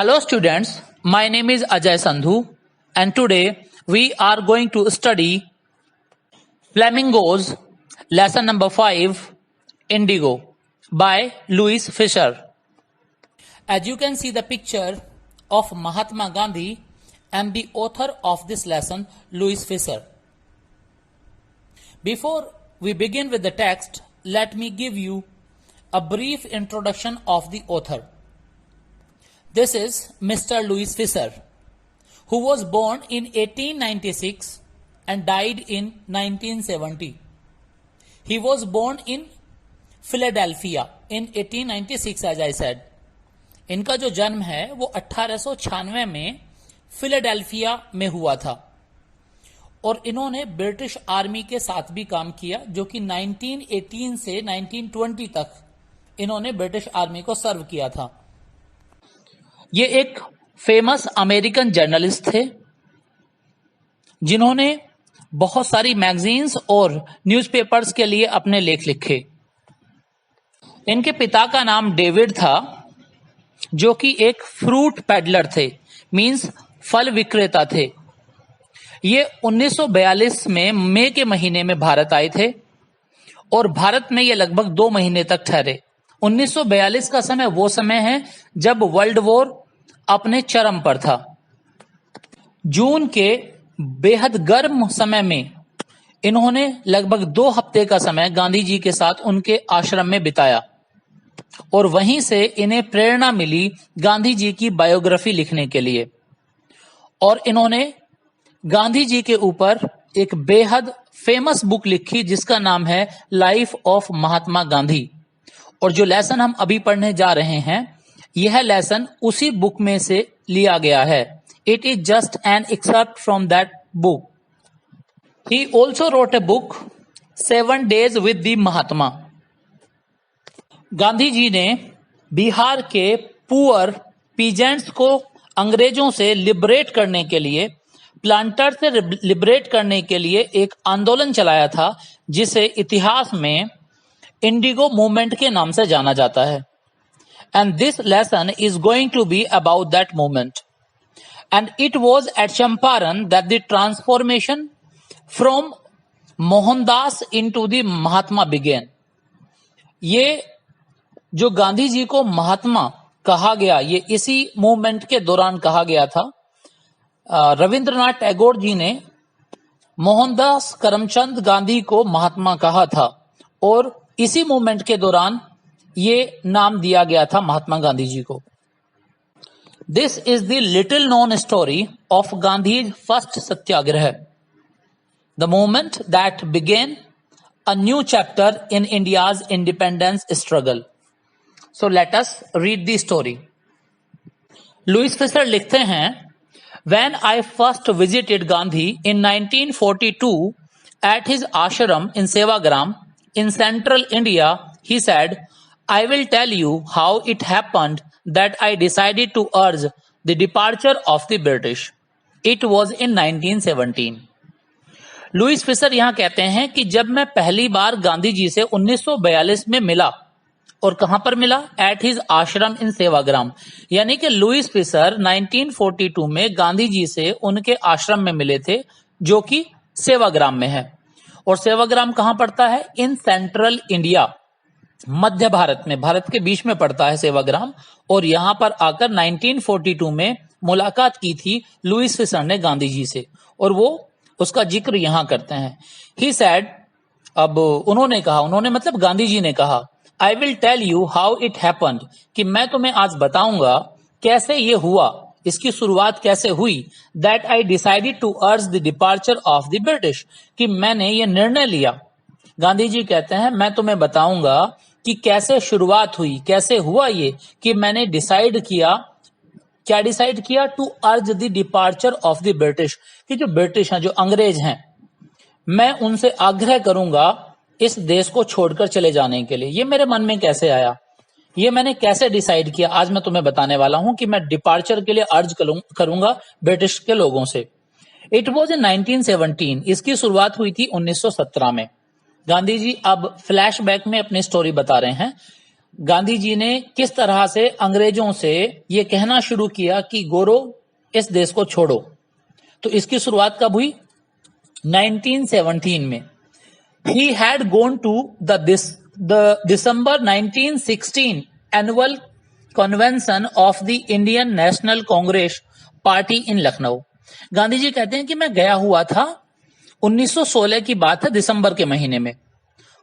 Hello students, my name is Ajay Sandhu and today we are going to study Flamingos lesson number 5 Indigo by Louis Fisher. As you can see the picture of Mahatma Gandhi and the author of this lesson Louis Fisher. Before we begin with the text, let me give you a brief introduction of the author. This is Mr. Louis Fisher, who was born in 1896 and died in 1970. He was born in Philadelphia in 1896 as I said. इनका जो जन्म है वो 1896 में Philadelphia में हुआ था और इन्होंने ब्रिटिश आर्मी के साथ भी काम किया, जो कि 1918 से 1920 तक इन्होंने ब्रिटिश आर्मी को सर्व किया था। ये एक फेमस अमेरिकन जर्नलिस्ट थे जिन्होंने बहुत सारी मैगजीन्स और न्यूज़पेपर्स के लिए अपने लेख लिखे। इनके पिता का नाम डेविड था, जो कि एक फ्रूट पेडलर थे, मींस फल विक्रेता थे। ये 1942 में मई के महीने में भारत आए थे और भारत में ये लगभग 2 महीने तक ठहरे। 1942 का समय वो समय है जब वर्ल्ड वॉर अपने चरम पर था। जून के बेहद गर्म समय में इन्होंने लगभग 2 हफ्ते का समय गांधी जी के साथ उनके आश्रम में बिताया और वहीं से इन्हें प्रेरणा मिली गांधी जी की बायोग्राफी लिखने के लिए। और इन्होंने गांधी जी के ऊपर एक बेहद फेमस बुक लिखी जिसका नाम है लाइफ ऑफ महात्मा गांधी। और जो लेसन हम अभी पढ़ने जा रहे हैं, यह लेसन उसी बुक में से लिया गया है। It is just an excerpt from that book. He also wrote a book 7 days with the Mahatma. Gandhi ji ने बिहार के पुअर पीजेंट्स को अंग्रेजों से लिबरेट करने के लिए, प्लांटर से लिबरेट करने के लिए एक आंदोलन चलाया था जिसे इतिहास में इंडिगो मूवमेंट के नाम से जाना जाता है। And this lesson is going to be about that movement. And it was at Champaran that the transformation from Mohandas into the Mahatma began. ये जो गांधी जी को महात्मा कहा गया, ये इसी मूवमेंट के दौरान कहा गया था। रविंद्रनाथ टैगोर जी ने मोहनदास करमचंद गांधी को महात्मा कहा था और इसी मूवमेंट के दौरान ये नाम दिया गया था महात्मा गांधी जी को। This is the little known story of Gandhi first Satyagraha, the movement that began a new chapter in India's independence struggle. So let us read the story. Louis Fischer लिखते हैं, when I first visited Gandhi in 1942 at his ashram in Sevagram in central India, he said, I will tell you how it happened that I decided to urge the departure of the British. It was in 1917. Louis Fischer यहां कहते हैं कि जब मैं पहली बार गांधी जी से 1942 में मिला, और कहां पर मिला? Eight his ashram in Sevagram. यानी कि लुइस फिशर 1942 में गांधी जी से उनके आश्रम में मिले थे, जो कि सेवाग्राम में है। और सेवाग्राम कहां पड़ता है? इन सेंट्रल इंडिया, मध्य भारत में, भारत के बीच में पड़ता है सेवाग्राम। और यहां पर आकर 1942 में मुलाकात की थी लुइस फिशर ने गांधी जी से, और वो उसका जिक्र यहां करते हैं। ही सेड, अब उन्होंने कहा, उन्होंने मतलब गांधी जी ने कहा, I will tell you how it happened, कि मैं तुम्हें आज बताऊंगा कैसे ये हुआ, इसकी शुरुआत कैसे हुई। That I decided to urge the departure of the British, कि मैंने ये निर्णय लिया। गांधी जी कहते हैं, मैं तुम्हें बताऊंगा कि कैसे शुरुआत हुई, कैसे हुआ ये, कि मैंने डिसाइड किया, क्या डिसाइड किया? To urge the departure of the British, कि जो ब्रिटिश हैं, जो अंग्रेज हैं, मैं उनसे आग्रह करूंगा इस देश को छोड़कर चले जाने के लिए। ये मेरे मन में कैसे आया, ये मैंने कैसे डिसाइड किया, आज मैं तुम्हें बताने वाला हूं कि मैं डिपार्चर के लिए अर्ज करूंगा ब्रिटिश के लोगों से। इट वॉज इन 1917, इसकी शुरुआत हुई थी 1917 में। गांधी जी अब फ्लैशबैक में अपनी स्टोरी बता रहे हैं। गांधी जी ने किस तरह से अंग्रेजों से ये कहना शुरू किया कि गोरो इस देश को छोड़ो। तो इसकी शुरुआत कब हुई? 1917 में। He had gone to the December 1916 annual convention of the Indian National Congress Party in Lucknow. Gandhi ji कहते हैं कि मैं गया हुआ था, 1916 की बात है, दिसंबर के महीने में।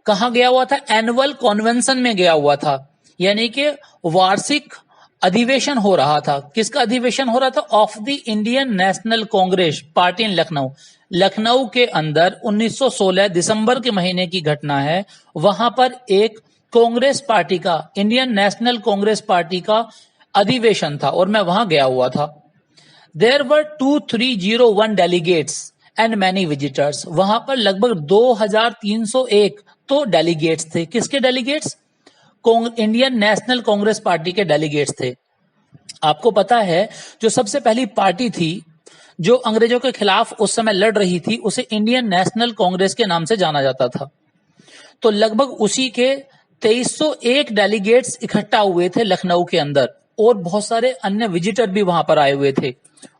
कहाँ गया हुआ था? एनुअल कॉन्वेंशन में गया हुआ था, यानी कि वार्षिक अधिवेशन हो रहा था। किसका अधिवेशन हो रहा था? Of the Indian National Congress party इन लखनऊ। लखनऊ के अंदर 1916 दिसंबर के महीने की घटना है। वहां पर एक कांग्रेस पार्टी का, इंडियन नेशनल कांग्रेस पार्टी का अधिवेशन था और मैं वहां गया हुआ था। There were 2301 delegates and many visitors. वहां पर लगभग 2301 तो डेलीगेट्स थे। किसके delegates? Indian National Congress party के डेलीगेट्स थे। आपको पता है जो सबसे पहली पार्टी थी जो अंग्रेजों के खिलाफ उस समय लड़ रही थी, उसे इंडियन नेशनल कांग्रेस के नाम से जाना जाता था। तो लगभग उसी के 2301 डेलीगेट्स इकट्ठा हुए थे लखनऊ के अंदर और बहुत सारे अन्य विजिटर भी वहां पर आए हुए थे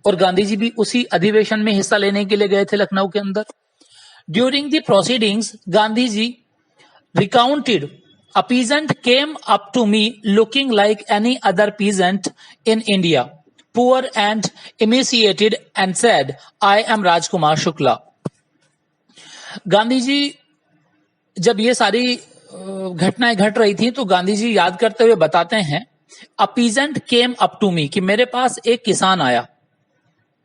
और गांधी जी भी उसी अधिवेशन में हिस्सा लेने के लिए गए थे लखनऊ के अंदर। During the proceedings Gandhi ji recounted, a peasant came up to me looking like any other peasant in India, poor and emaciated, and said, I am Rajkumar Shukla। Gandhi ji जब ये सारी घटनाएं घट रही थी तो गांधी जी याद करते हुए बताते हैं, a peasant came up to me, कि मेरे पास एक किसान आया।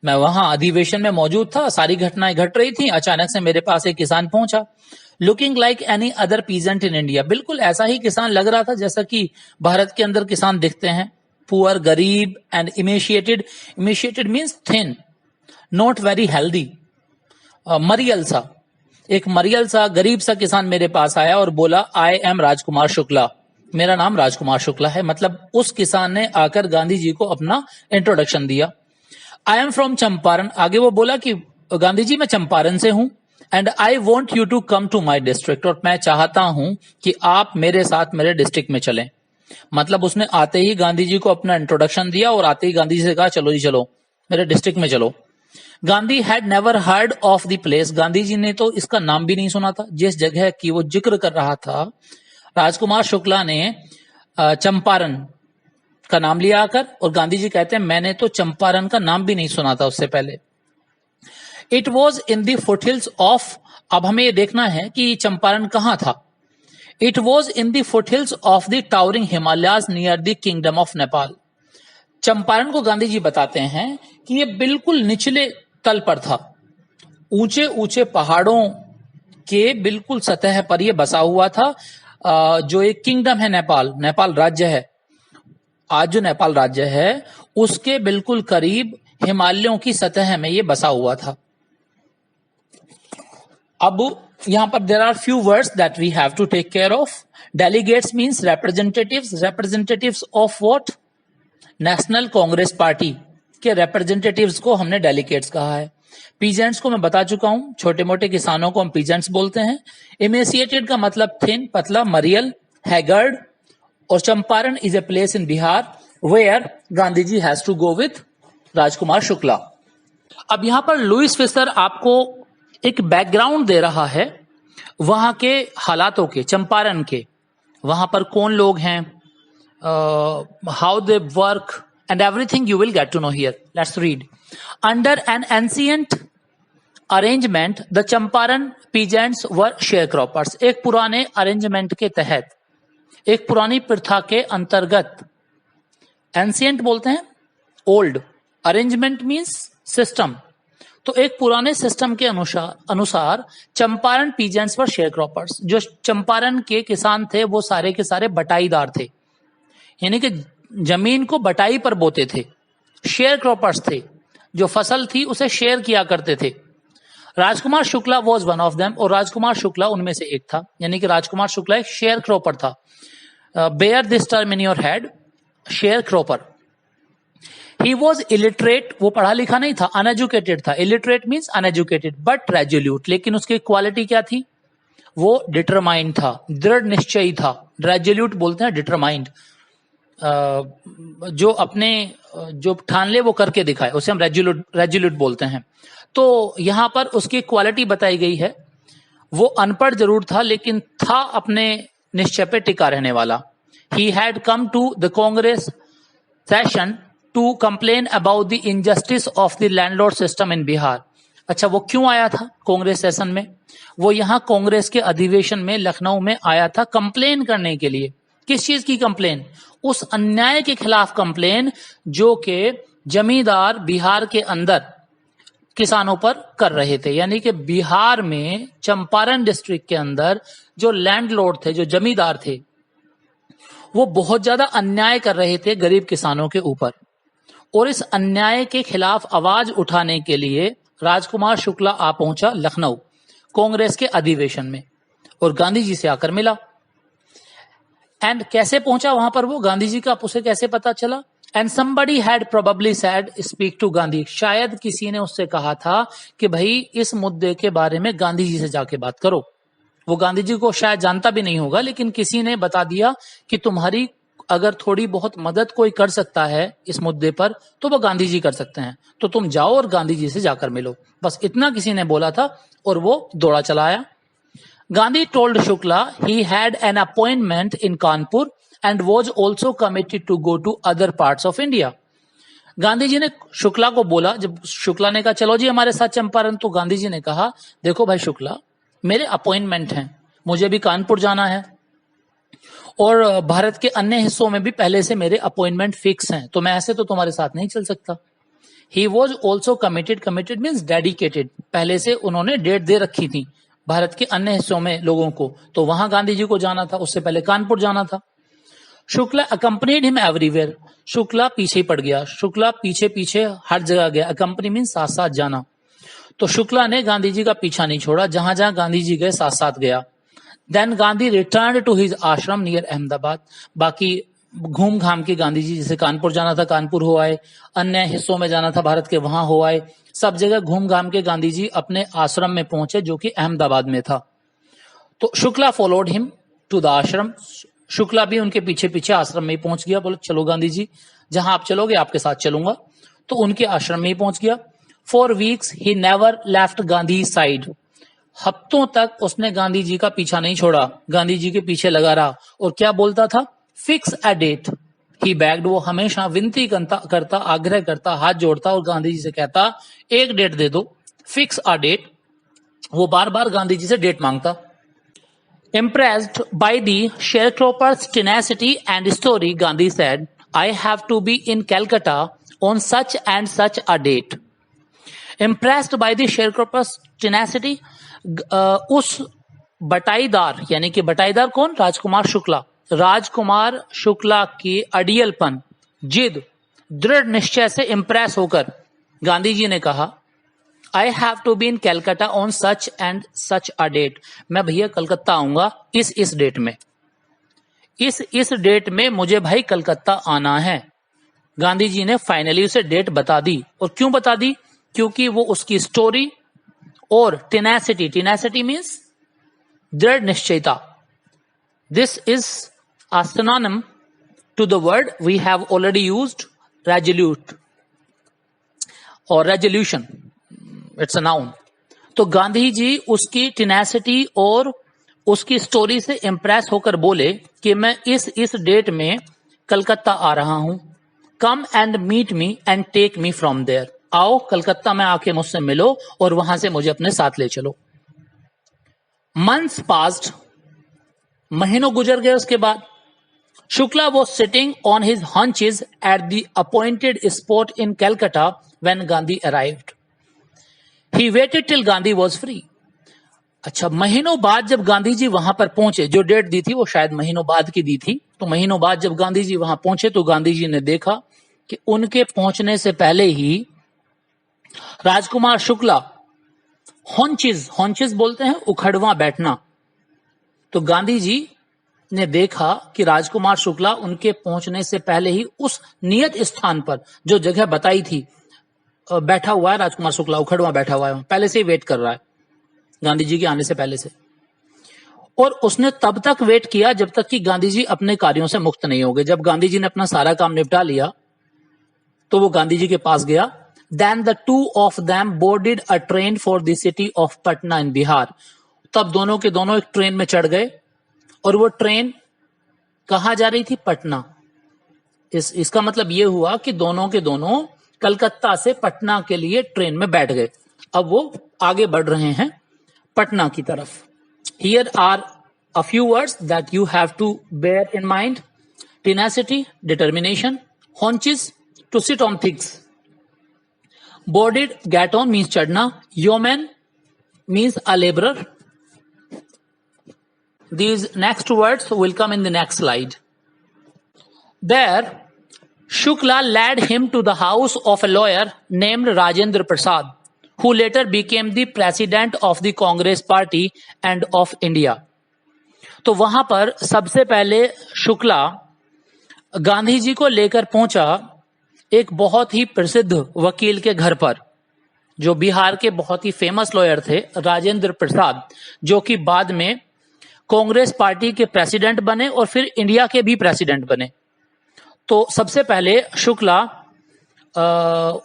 मैं वहां अधिवेशन में मौजूद था, सारी घटनाएं घट रही थी, अचानक से मेरे पास एक किसान पहुंचा। Looking like any other peasant in India, बिल्कुल ऐसा ही किसान लग रहा था जैसा कि भारत के अंदर किसान दिखते हैं। पुअर, गरीब, and emaciated. Emaciated means thin, not very healthy, मरियल सा, एक मरियल सा गरीब सा किसान मेरे पास आया और बोला, आई एम राजकुमार शुक्ला, मेरा नाम राजकुमार शुक्ला है। मतलब उस किसान ने आकर गांधी जी को अपना इंट्रोडक्शन दिया। आई एम फ्रॉम चंपारण, आगे वो बोला कि गांधी जी मैं चंपारण से हूं, and I want you to come to my district, और मैं चाहता हूं कि आप मेरे साथ मेरे डिस्ट्रिक्ट में चलें। मतलब उसने आते ही गांधी जी को अपना इंट्रोडक्शन दिया और आते ही गांधी जी से कहा, चलो जी चलो मेरे डिस्ट्रिक्ट में चलो। Gandhi had never heard of the place, Gandhi ji ने तो इसका नाम भी नहीं सुना था। जिस जगह की वो जिक्र कर रहा था, राजकुमार शुक्ला ने चंपारण का नाम लिया आकर, और गांधी जी कहते हैं मैंने तो चंपारण का नाम भी नहीं सुना था उससे पहले। It was in the foothills of, अब हमें ये देखना है कि चंपारण कहां था। It was in the foothills of the towering Himalayas near the kingdom of Nepal. Champaran को गांधी जी बताते हैं कि ये बिल्कुल निचले तल पर था, ऊंचे ऊंचे पहाड़ों के बिल्कुल सतह पर यह बसा हुआ था। जो एक किंगडम है नेपाल, नेपाल राज्य है, आज जो नेपाल राज्य है उसके बिल्कुल करीब हिमालयों की सतह में ये बसा हुआ था। अब यहां पर there are few words that we have to take care of. Delegates means representatives, representatives of what? National Congress party के रिप्रेजेंटेटिव्स को हमने डेलीगेट्स कहा है। पीजेंट्स को मैं बता चुका हूं, छोटे मोटे किसानों को हम पीजेंट्स बोलते हैं। इमेसिएटेड का मतलब थिन, पतला, मरियल, हैगर्ड। और Champaran is a place in Bihar where Gandhi ji has to go with Rajkumar Shukla. अब यहां पर लुईस फिशर आपको एक बैकग्राउंड दे रहा है वहां के हालातों के, चंपारण के, वहां पर कौन लोग हैं, how they work and everything you will get to know here. Let's read. Under an ancient arrangement the Champaran peasants were sharecroppers. एक पुराने अरेंजमेंट के तहत, एक पुरानी प्रथा के अंतर्गत, एंशिएंट बोलते हैं ओल्ड, अरेंजमेंट मींस सिस्टम, तो एक पुराने सिस्टम के अनुसार Champaran peasants were share croppers. जो चंपारण के किसान थे वो सारे के सारे बटाईदार थे, यानी कि जमीन को बटाई पर बोते थे। शेयर क्रॉपर्स थे, जो फसल थी उसे शेयर किया करते थे। Rajkumar Shukla was one of them, और राजकुमार शुक्ला उनमें से एक था, यानी कि राजकुमार शुक्ला एक शेयर क्रॉपर था। Bear this term in your head, share cropper. He was illiterate, वो पढ़ा लिखा नहीं था, अनएजुकेटेड था। Illiterate means uneducated but resolute, लेकिन उसकी क्वालिटी क्या थी? वो डिटरमाइंड था, दृढ़ निश्चयी था। रेजोल्यूट बोलते हैं डिटरमाइंड, जो अपने जो ठान ले वो करके दिखाए, उसे हम रेजोल्यूट बोलते हैं। तो यहां पर उसकी क्वालिटी बताई गई है, वो अनपढ़ जरूर था लेकिन था अपने निश्चय पे टिका रहने वाला। He had come to the Congress session to complain about the injustice of the landlord system in Bihar। अच्छा, वो क्यों आया था कांग्रेस सेशन में? वो यहाँ कांग्रेस के अधिवेशन में लखनऊ में आया था कंप्लेन करने के लिए। किस चीज की कंप्लेन? उस अन्याय के खिलाफ कंप्लेन जो कि जमींदार बिहार के अंदर किसानों पर कर रहे थे। यानी कि बिहार में चंपारण डिस्ट्रिक्ट के अंदर जो लैंडलॉर्ड थे, जो जमींदार थे, वो बहुत ज्यादा अन्याय कर रहे थे गरीब किसानों के ऊपर। और इस अन्याय के खिलाफ आवाज उठाने के लिए राजकुमार शुक्ला आ पहुंचा लखनऊ कांग्रेस के अधिवेशन में और गांधी जी से आकर मिला। एंड कैसे पहुंचा वहां पर वो, गांधी जी का उसे कैसे पता चला? And somebody had probably said speak to Gandhi. शायद किसी ने उससे कहा था कि भाई इस मुद्दे के बारे में गांधी जी से जाके बात करो। वो गांधी जी को शायद जानता भी नहीं होगा, लेकिन किसी ने बता दिया कि तुम्हारी अगर थोड़ी बहुत मदद कोई कर सकता है इस मुद्दे पर तो वो गांधी जी कर सकते हैं, तो तुम जाओ और गांधी जी से जाकर मिलो। बस इतना किसी ने बोला था और वो दौड़ा चला आया। Gandhi told Shukla he had an appointment in Kanpur and was also committed to go to other parts of India। Gandhi ji ने शुक्ला को बोला, जब शुक्ला ने कहा चलो जी हमारे साथ चंपारण, तो गांधी जी ने कहा देखो भाई शुक्ला, मेरे अपॉइंटमेंट हैं, मुझे भी कानपुर जाना है और भारत के अन्य हिस्सों में भी पहले से मेरे अपॉइंटमेंट फिक्स हैं, तो मैं ऐसे तो तुम्हारे साथ नहीं चल सकता। He was also committed, committed means dedicated, पहले से उन्होंने डेट दे रखी थी भारत के अन्य हिस्सों में लोगों को, तो वहां गांधी जी को जाना था, उससे पहले कानपुर जाना था। Shukla accompanied him everywhere, Shukla पीछे पड़ गया, शुक्ला पीछे पीछे हर जगह गया। अकम्पनी मीन्स साथ साथ जाना, तो शुक्ला ने गांधी जी का पीछा नहीं छोड़ा, जहां जहां गांधी जी गए साथ साथ गया। Then Gandhi return to his ashram near Ahmedabad. बाकी घूम घाम के गांधी जी, जैसे कानपुर जाना था कानपुर हो आए, अन्य हिस्सों में जाना था भारत के वहां हो आए, सब जगह घूम घाम के गांधी जी अपने आश्रम में पहुंचे जो कि अहमदाबाद में था। तो Shukla followed him to the ashram, Shukla भी उनके पीछे पीछे आश्रम में पहुंच गया। बोले चलो गांधी जी, जहां आप चलोगे आपके साथ चलूंगा, तो उनके आश्रम में ही पहुंच गया। For weeks he never left Gandhi side, हफ्तों तक उसने गांधी जी का पीछा नहीं छोड़ा, गांधी जी के पीछे लगा रहा। और क्या बोलता था? Fix a date he bagged, वो हमेशा विनती करता, आग्रह करता, हाथ जोड़ता और गांधी जी से कहता एक डेट दे दो, फिक्स अ डेट। वो बार बार गांधी जी से डेट मांगता। Impressed by the sharecropper's tenacity and story, Gandhi said, I have to be in Calcutta on such and such a date। Impressed by the sharecropper's tenacity, उस बटाईदार, यानी कि बटाईदार कौन? राजकुमार शुक्ला। राजकुमार शुक्ला की अड़ियलपन, जिद, दृढ़ निश्चय से इंप्रेस होकर गांधी जी ने कहा I have to be in Calcutta on such and such a date. मैं भैया कलकत्ता आऊंगा इस डेट में, इस डेट में मुझे भाई कलकत्ता आना है। गांधी जी ने फाइनली उसे डेट बता दी। और क्यों बता दी? क्योंकि वो उसकी स्टोरी और टेनासिटी, टेनासिटी मीन्स दृढ़ निश्चयता, this is a synonym to the word we have already used, resolute or resolution, it's a noun। तो गांधी जी उसकी टेनासिटी और उसकी स्टोरी से इंप्रेस होकर बोले कि मैं इस डेट में कलकत्ता आ रहा हूं, come and meet me and take me from there, आओ कलकत्ता में आके मुझसे मिलो और वहां से मुझे अपने साथ ले चलो। मंथ्स पास्ड, महीनों गुजर गए। उसके बाद Shukla was sitting on his haunches at the appointed spot in Calcutta when Gandhi arrived। He waited till Gandhi was free। अच्छा, महीनों बाद जब गांधी जी वहां पर पहुंचे, जो डेट दी थी वो शायद महीनों बाद की दी थी, तो महीनों बाद जब गांधी जी वहां पहुंचे तो गांधी जी ने देखा कि उनके पहुंचने से पहले ही राजकुमार शुक्ला, हॉन्चेस, हॉन्चेस बोलते हैं उखड़वा बैठना, तो गांधी जी ने देखा कि राजकुमार शुक्ला उनके पहुंचने से पहले ही उस नियत स्थान पर, जो जगह बताई थी, बैठा हुआ है। राजकुमार शुक्ला उखड़वा बैठा हुआ है, पहले से ही वेट कर रहा है गांधी जी के आने से पहले से। और उसने तब तक वेट किया जब तक कि गांधी जी अपने कार्यों से मुक्त नहीं हो गए। जब गांधी जी ने अपना सारा काम निपटा लिया तो वो गांधी जी के पास गया। Then the two of them boarded a train for the city of Patna in Bihar. तब दोनों के दोनों एक ट्रेन में चढ़ गए और वो ट्रेन कहां जा रही थी? पटना। इसका मतलब ये हुआ कि दोनों के दोनों कलकत्ता से पटना के लिए ट्रेन में बैठ गए। अब वो आगे बढ़ रहे हैं पटना की तरफ। Here are a few words that you have to bear in mind. Tenacity, determination. Haunches, to sit on things. Boarded, get on means chadna. Yeoman means a laborer. These next words will come in the next slide. There, Shukla led him to the house of a lawyer named Rajendra Prasad, who later became the president of the Congress Party and of India. तो वहां पर सबसे पहले शुक्ला गांधी जी को लेकर पहुंचा एक बहुत ही प्रसिद्ध वकील के घर पर, जो बिहार के बहुत ही फेमस लॉयर थे, राजेंद्र प्रसाद, जो कि बाद में कांग्रेस पार्टी के प्रेसिडेंट बने और फिर इंडिया के भी प्रेसिडेंट बने। तो सबसे पहले शुक्ला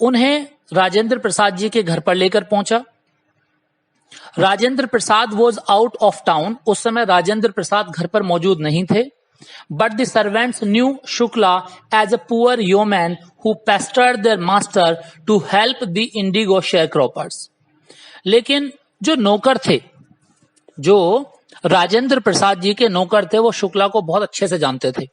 उन्हें राजेंद्र प्रसाद जी के घर पर लेकर पहुंचा। Rajendra Prasad was out of town. उस समय राजेंद्र प्रसाद घर पर मौजूद नहीं थे। But the servants knew Shukla as a poor yeoman who pestered their master to help the indigo sharecroppers. लेकिन जो नौकर थे, जो राजेंद्र प्रसाद जी के नौकर थे, वो शुक्ला को बहुत अच्छे से जानते थे।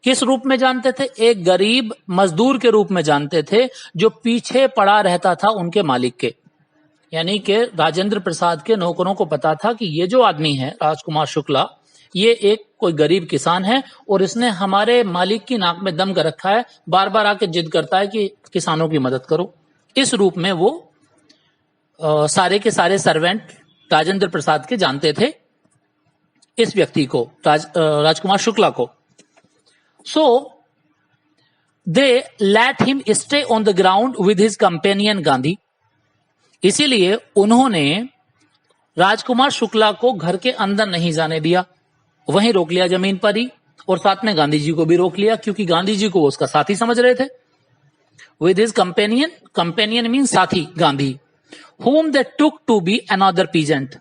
किस रूप में जानते थे? एक गरीब मजदूर के रूप में जानते थे, जो पीछे पड़ा रहता था उनके मालिक के। यानी कि राजेंद्र प्रसाद के नौकरों को पता था कि ये जो आदमी है राजकुमार शुक्ला, ये एक कोई गरीब किसान है और इसने हमारे मालिक की नाक में दम कर रखा है, बार बार आके जिद करता है कि किसानों की मदद करो। इस रूप में वो सारे के सारे सर्वेंट राजेंद्र प्रसाद के जानते थे इस व्यक्ति को, राजकुमार शुक्ला को। So they let him stay on the ground with his companion Gandhi. इसीलिए उन्होंने राजकुमार शुक्ला को घर के अंदर नहीं जाने दिया, वहीं रोक लिया जमीन पर ही, और साथ में गांधी जी को भी रोक लिया, क्योंकि गांधी जी को वो उसका साथी समझ रहे थे। With his companion, companion mean साथी, Gandhi, whom they took to be another peasant.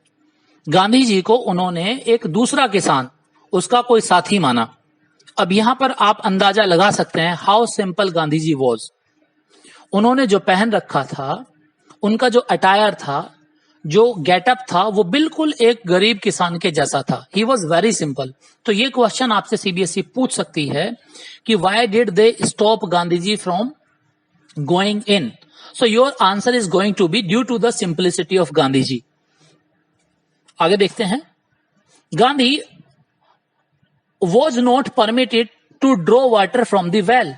Gandhi ji को उन्होंने एक दूसरा किसान, उसका कोई साथी माना। अब यहां पर आप अंदाजा लगा सकते हैं how simple Gandhi ji was. उन्होंने जो पहन रखा था, उनका जो अटायर था, जो गेटअप था, वो बिल्कुल एक गरीब किसान के जैसा था। He was very simple. तो ये क्वेश्चन आपसे सीबीएसई पूछ सकती है कि why did they stop Gandhi ji from going in? So your answer is going to be due to the simplicity of Gandhi ji. आगे देखते हैं। Gandhi was not permitted to draw water from the well,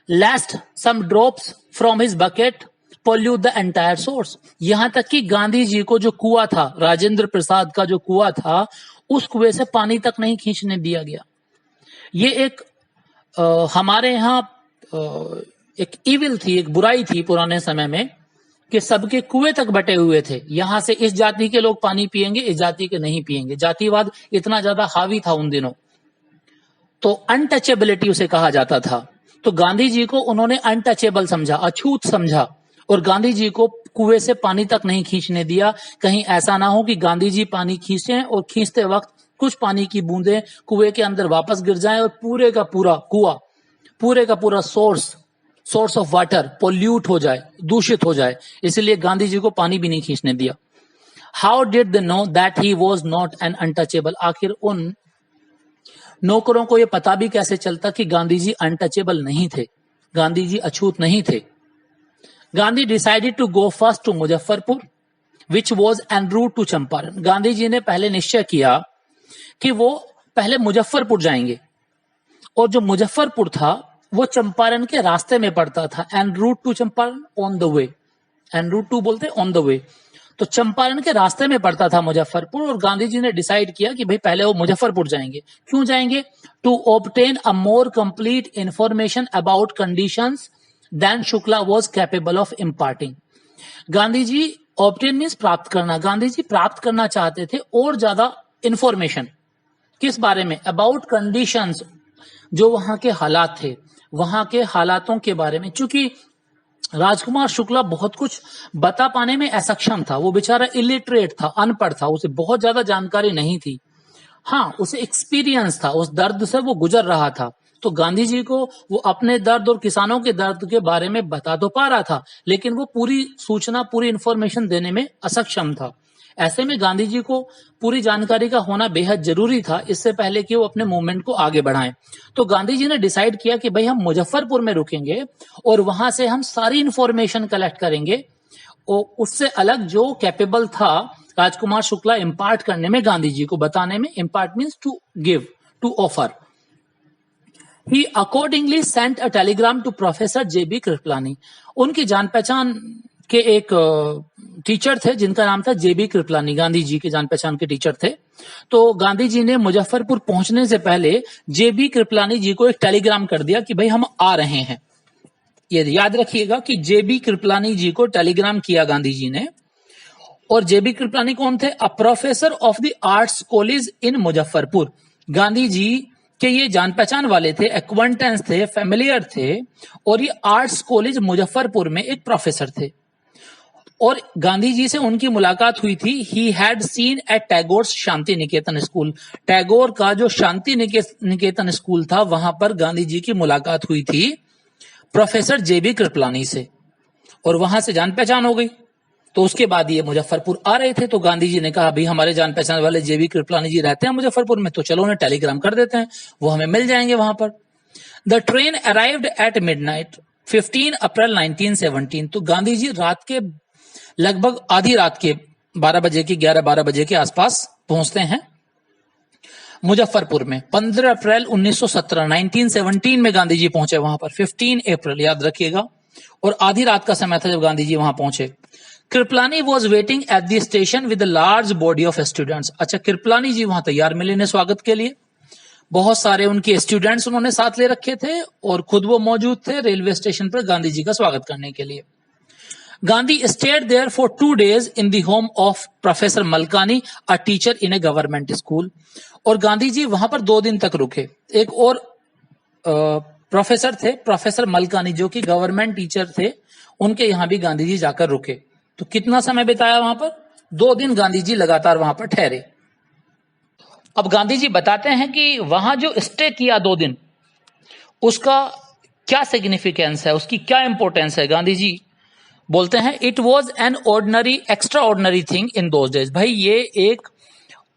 lest some drops from his bucket pollute the entire source. यहां तक कि गांधी जी को जो कुआं था, राजेंद्र प्रसाद का जो कुआं था, उस कुएं से पानी तक नहीं खींचने दिया गया। ये एक हमारे यहां एक इविल थी, एक बुराई थी पुराने समय में, कि सबके कुएं तक बटे हुए थे। यहां से इस जाति के लोग पानी पिएंगे, इस जाति के नहीं पिएंगे। जातिवाद इतना ज्यादा हावी था उन दिनों, तो अनटचेबिलिटी उसे कहा जाता था। तो गांधी जी को उन्होंने अनटचेबल समझा, अछूत समझा, और गांधी जी को कुएं से पानी तक नहीं खींचने दिया। कहीं ऐसा ना हो कि गांधी जी पानी खींचें और खींचते वक्त कुछ पानी की बूंदें कुएं के अंदर वापस गिर जाएं और पूरे का पूरा कुआं, पूरे का पूरा सोर्स ऑफ वाटर पोल्यूट हो जाए, दूषित हो जाए। इसलिए गांधी जी को पानी भी नहीं खींचने दिया। How did they know that he was not an untouchable? आखिर उन नौकरों को यह पता भी कैसे चलता कि गांधी जी अनटचेबल नहीं थे, गांधी जी अछूत नहीं थे? Gandhi decided to go first to Muzaffarpur which was en route to Champaran. Gandhi ji ने पहले निश्चय किया कि वो पहले मुजफ्फरपुर जाएंगे, और जो मुजफ्फरपुर था वो चंपारण के रास्ते में पड़ता था। En route to Champaran, on the way. En route to बोलते ऑन द वे। तो चंपारण के रास्ते में पड़ता था मुजफ्फरपुर, और गांधी जी ने डिसाइड किया कि भाई पहले वो मुजफ्फरपुर जाएंगे। क्यों जाएंगे? To obtain a more complete information about conditions then Shukla was capable of imparting. Gandhi ji obtain means प्राप्त करना, गांधी जी प्राप्त करना चाहते थे और ज्यादा इंफॉर्मेशन किस बारे में, अबाउट कंडीशंस, जो वहां के हालात थे, वहां के हालातों के बारे में। चूंकि राजकुमार शुक्ला बहुत कुछ बता पाने में असक्षम था, वो बेचारा इलिटरेट था, अनपढ़ था, उसे बहुत ज्यादा जानकारी नहीं थी। हाँ, उसे एक्सपीरियंस था, उस दर्द से वो गुजर रहा था। तो गांधी जी को वो अपने दर्द और किसानों के दर्द के बारे में बता तो पा रहा था, लेकिन वो पूरी सूचना, पूरी इंफॉर्मेशन देने में असक्षम था। ऐसे में गांधी जी को पूरी जानकारी का होना बेहद जरूरी था, इससे पहले कि वो अपने मूवमेंट को आगे बढ़ाएं। तो गांधी जी ने डिसाइड किया कि भाई हम मुजफ्फरपुर में रुकेंगे और वहां से हम सारी इंफॉर्मेशन कलेक्ट करेंगे। और उससे अलग जो कैपेबल था राजकुमार शुक्ला इम्पार्ट करने में, गांधी जी को बताने में, impart means to give, to offer. He accordingly sent a telegram to professor J B Kripalani. उनकी जान पहचान के एक टीचर थे जिनका नाम था जेबी कृपलानी, गांधी जी के जान पहचान के टीचर थे। तो गांधी जी ने मुजफ्फरपुर पहुंचने से पहले जेबी कृपलानी जी को एक टेलीग्राम कर दिया कि भाई हम आ रहे हैं। ये याद रखिएगा कि जेबी कृपलानी जी को टेलीग्राम किया गांधी जी ने। और जेबी कृपलानी कौन थे? A professor of the arts college in Muzaffarpur. Gandhi ji के ये जान पहचान वाले थे, एक्वेंटेंस थे, फेमिलियर थे, और ये आर्ट्स कॉलेज मुजफ्फरपुर में एक प्रोफेसर थे। और गांधी जी से उनकी मुलाकात हुई थी। He had seen at Tagore Shantiniketan school. Tagore का जो शांति निकेतन स्कूल था, वहां पर गांधी जी की मुलाकात हुई थी प्रोफेसर जेबी कृपलानी से, और वहां से जान पहचान हो गई। तो उसके बाद ये मुजफ्फरपुर आ रहे थे, तो गांधी जी ने कहा भाई हमारे जान पहचान वाले जेबी कृपलानी जी रहते हैं मुजफ्फरपुर में, तो चलो उन्हें टेलीग्राम कर देते हैं, वो हमें मिल जाएंगे वहां पर। The train arrived at midnight 15 अप्रैल 1917। तो गांधी जी रात के लगभग आधी रात के 12 बजे के 11-12 बजे के आसपास पहुंचते हैं मुजफ्फरपुर में। 15 अप्रैल 1917 में गांधी जी पहुंचे वहां पर। 15 अप्रैल याद रखिएगा, और आधी रात का समय था जब गांधी जी वहां पहुंचे। Kripalani was waiting at the station with large body of students. अच्छा, कृपलानी जी वहां तैयार मिले ने स्वागत के लिए, बहुत सारे उनके स्टूडेंट्स उन्होंने साथ ले रखे थे, और खुद वो मौजूद थे रेलवे स्टेशन पर गांधी जी का स्वागत करने के लिए। Gandhi stayed there for 2 days in the home of professor Malkani, a teacher in a government school. और गांधी जी वहां पर 2 दिन तक रुके। एक और प्रोफेसर थे, प्रोफेसर मलकानी, जो कि गवर्नमेंट टीचर थे, उनके यहां भी गांधी जी जाकर रुके। तो कितना समय बिताया वहां पर? 2 दिन गांधी जी लगातार वहां पर ठहरे। अब गांधी जी बताते हैं कि वहां जो स्टे किया 2 दिन, उसका क्या सिग्निफिकेंस है, उसकी क्या इंपॉर्टेंस है। गांधी जी बोलते हैं it was an ordinary extra ordinary thing in those days. भाई ये एक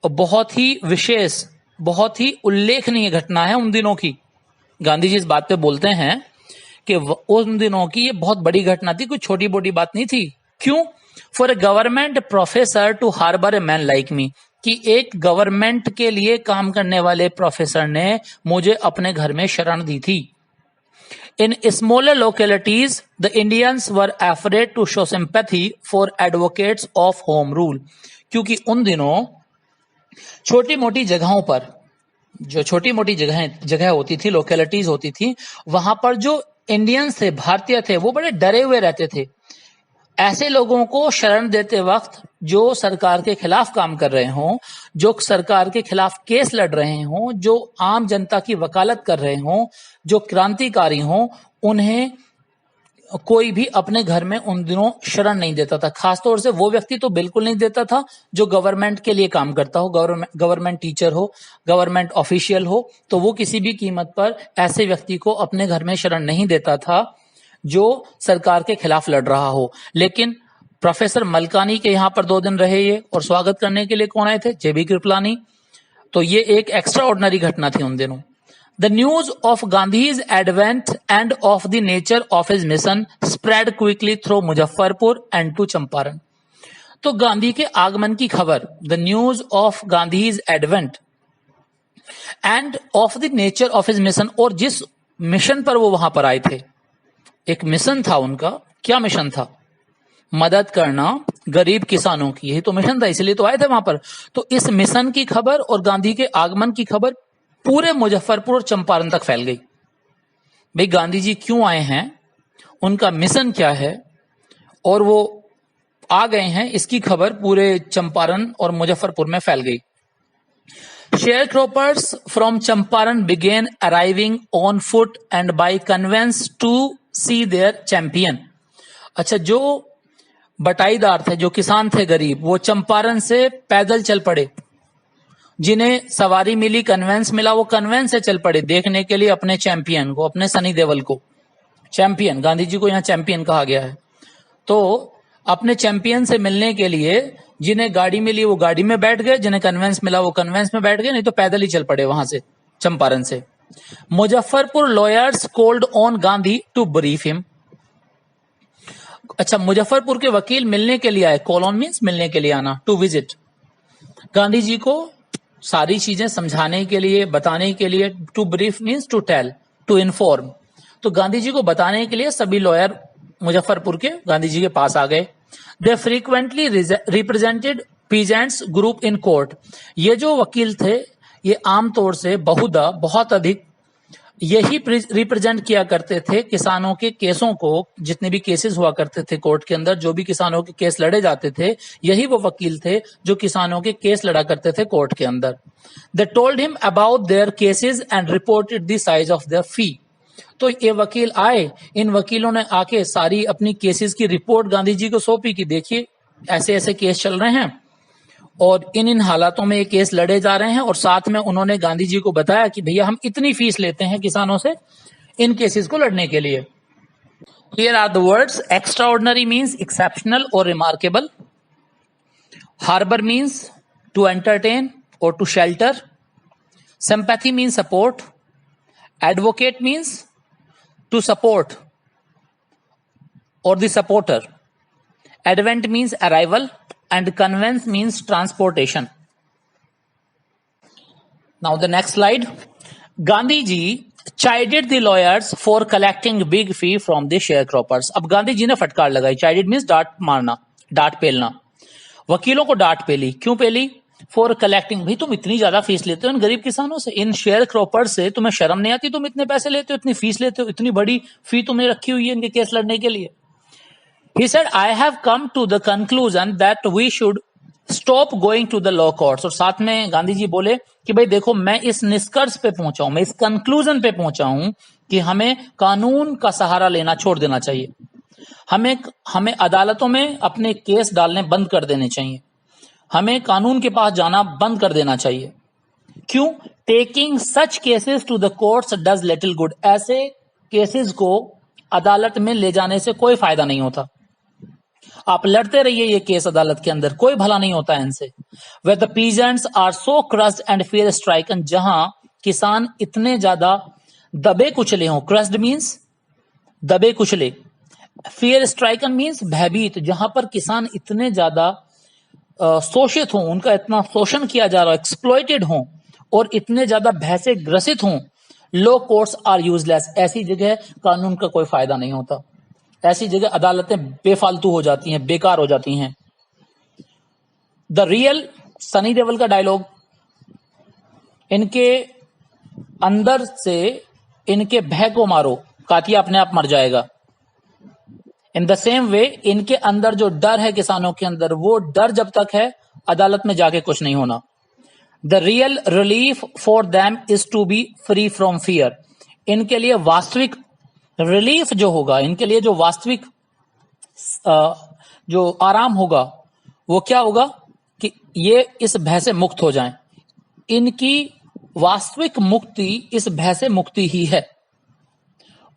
बहुत ही विशेष, बहुत ही उल्लेखनीय घटना है उन दिनों की। गांधी जी इस बात पे बोलते हैं कि उन दिनों की ये बहुत बड़ी घटना थी, कोई छोटी मोटी बात नहीं थी। क्यों? For a government professor to harbour a man like me, कि एक गवर्नमेंट के लिए काम करने वाले प्रोफेसर ने मुझे अपने घर में शरण दी थी। In smaller localities, the Indians were afraid to show sympathy for advocates of home rule. क्योंकि उन दिनों छोटी मोटी जगहों पर, जो छोटी मोटी जगह होती थी, लोकेलिटीज होती थी, वहां पर जो इंडियंस थे, भारतीय थे, वो बड़े डरे हुए रहते थे। ऐसे लोगों को शरण देते वक्त जो सरकार के खिलाफ काम कर रहे हों, जो सरकार के खिलाफ केस लड़ रहे हों, जो आम जनता की वकालत कर रहे हों, जो क्रांतिकारी हों, उन्हें कोई भी अपने घर में उन दिनों शरण नहीं देता था। खासतौर से वो व्यक्ति तो बिल्कुल नहीं देता था जो गवर्नमेंट के लिए काम करता हो, गवर्नमेंट टीचर हो, गवर्नमेंट ऑफिशियल हो, तो वो किसी भी कीमत पर ऐसे व्यक्ति को अपने घर में शरण नहीं देता था जो सरकार के खिलाफ लड़ रहा हो। लेकिन प्रोफेसर मलकानी के यहां पर 2 दिन रहे ये, और स्वागत करने के लिए कौन आए थे? जेबी कृपलानी। तो ये एक एक्स्ट्रा ऑर्डिनरी घटना थी उन दिनों। The news of Gandhi's advent and of the nature of his mission spread quickly through Muzaffarpur and to Champaran. तो गांधी के आगमन की खबर, the news of Gandhi's advent and of the nature of his mission, और जिस मिशन पर वो वहां पर आए थे, एक मिशन था उनका। क्या मिशन था? मदद करना गरीब किसानों की, यही तो मिशन था, इसलिए तो आए थे वहां पर। तो इस मिशन की खबर और गांधी के आगमन की खबर पूरे मुजफ्फरपुर और चंपारण तक फैल गई। भाई गांधी जी क्यों आए हैं, उनका मिशन क्या है, और वो आ गए हैं, इसकी खबर पूरे चंपारण और मुजफ्फरपुर में फैल गई। Sharecroppers from Champaran began arriving on foot and by conveyance to see their champion. अच्छा, जो बटाईदार थे, जो किसान थे गरीब, वो चंपारण से पैदल चल पड़े। जिन्हें सवारी मिली, कन्वेंस मिला, वो कन्वेंस से चल पड़े देखने के लिए अपने चैंपियन को, अपने सनी देओल को। चैंपियन, गांधी जी को यहाँ चैंपियन कहा गया है। तो अपने चैंपियन से मिलने के लिए जिन्हें गाड़ी मिली वो गाड़ी में बैठ गए, जिन्हें कन्वेंस मिला वो कन्वेंस में बैठ गए, नहीं तो पैदल ही चल पड़े वहां से, चंपारण से। Muzaffarpur lawyers called on Gandhi to brief him. अच्छा, मुजफ्फरपुर के वकील मिलने के लिए आए। कॉल ऑन मीन्स मिलने के लिए आना, टू विजिट। गांधी जी को सारी चीजें समझाने के लिए, बताने के लिए। To brief means to tell, to inform. तो गांधी जी को बताने के लिए सभी लॉयर मुजफ्फरपुर के गांधी जी के पास आ गए। They frequently represented peasants group in court. ये जो वकील थे, ये आमतौर से बहुधा, बहुत अधिक यही रिप्रेजेंट किया करते थे किसानों के केसों को। जितने भी केसेस हुआ करते थे कोर्ट के अंदर, जो भी किसानों के केस लड़े जाते थे, यही वो वकील थे जो किसानों के केस लड़ा करते थे कोर्ट के अंदर। They told him about their cases and reported the size of their fee. तो ये वकील आए, इन वकीलों ने आके सारी अपनी केसेस की रिपोर्ट गांधी जी को सौंपी कि देखिए ऐसे ऐसे केस चल रहे हैं और इन इन हालातों में ये केस लड़े जा रहे हैं। और साथ में उन्होंने गांधी जी को बताया कि भैया हम इतनी फीस लेते हैं किसानों से इन केसेस को लड़ने के लिए। Here are the words. Extraordinary means exceptional or remarkable. Harbor means to entertain or to shelter. Sympathy means support. Advocate means to support or the supporter. Advent means arrival and conveyance means transportation. Now the next slide. Gandhi ji chided the lawyers for collecting big fee from the sharecroppers. अब गांधी जी ने फटकार लगाई। chided means डांट मारना, डांट पेलना। वकीलों को डांट पेली। क्यों पेली? फॉर कलेक्टिंग, भाई तुम इतनी ज्यादा फीस लेते हो इन गरीब किसानों से, इन शेयर क्रॉपर से, तुम्हें शर्म नहीं आती? तुम इतने पैसे लेते हो, इतनी फीस लेते हो, इतनी बड़ी फी तुमने रखी हुई है इनके केस लड़ने के लिए। He said, I have come to the conclusion that we should stop going to the law courts. और साथ में गांधी जी बोले कि भाई देखो, मैं इस निष्कर्ष पे पहुंचा हूं, मैं इस कंक्लूजन पे पहुंचा हूं कि हमें कानून का सहारा लेना छोड़ देना चाहिए। हमें अदालतों में अपने केस डालने बंद कर देने चाहिए। हमें कानून के पास जाना बंद कर देना चाहिए। क्यों? Taking such cases to the courts does little good. ऐसे केसेस को अदालत में ले जाने से कोई फायदा नहीं होता। आप लड़ते रहिए ये केस अदालत के अंदर, कोई भला नहीं होता है इनसे। Where the peasants are so crushed and fear stricken, जहां किसान इतने ज्यादा दबे कुचले हों। क्रस्ड मीन्स दबे कुचले, फियर स्ट्राइकन मीन्स भयभीत, जहां पर किसान इतने ज्यादा शोषित हों, उनका इतना शोषण किया जा रहा है, एक्सप्लॉइटेड हों और इतने ज्यादा भय से ग्रसित हों। लो कोर्ट्स आर यूजलेस, ऐसी जगह कानून का कोई फायदा नहीं होता। ऐसी जगह अदालतें बेफालतू हो जाती हैं, बेकार हो जाती हैं। द रियल, सनी देओल का डायलॉग, इनके अंदर से इनके भय को मारो, कातिया अपने आप मर जाएगा। इन द सेम वे, इनके अंदर जो डर है किसानों के अंदर, वो डर जब तक है अदालत में जाके कुछ नहीं होना। The real relief for them is to be free from fear. इनके लिए वास्तविक रिलीफ जो होगा, इनके लिए जो वास्तविक जो आराम होगा, वो क्या होगा कि ये इस भय से मुक्त हो जाएं। इनकी वास्तविक मुक्ति इस भय से मुक्ति ही है।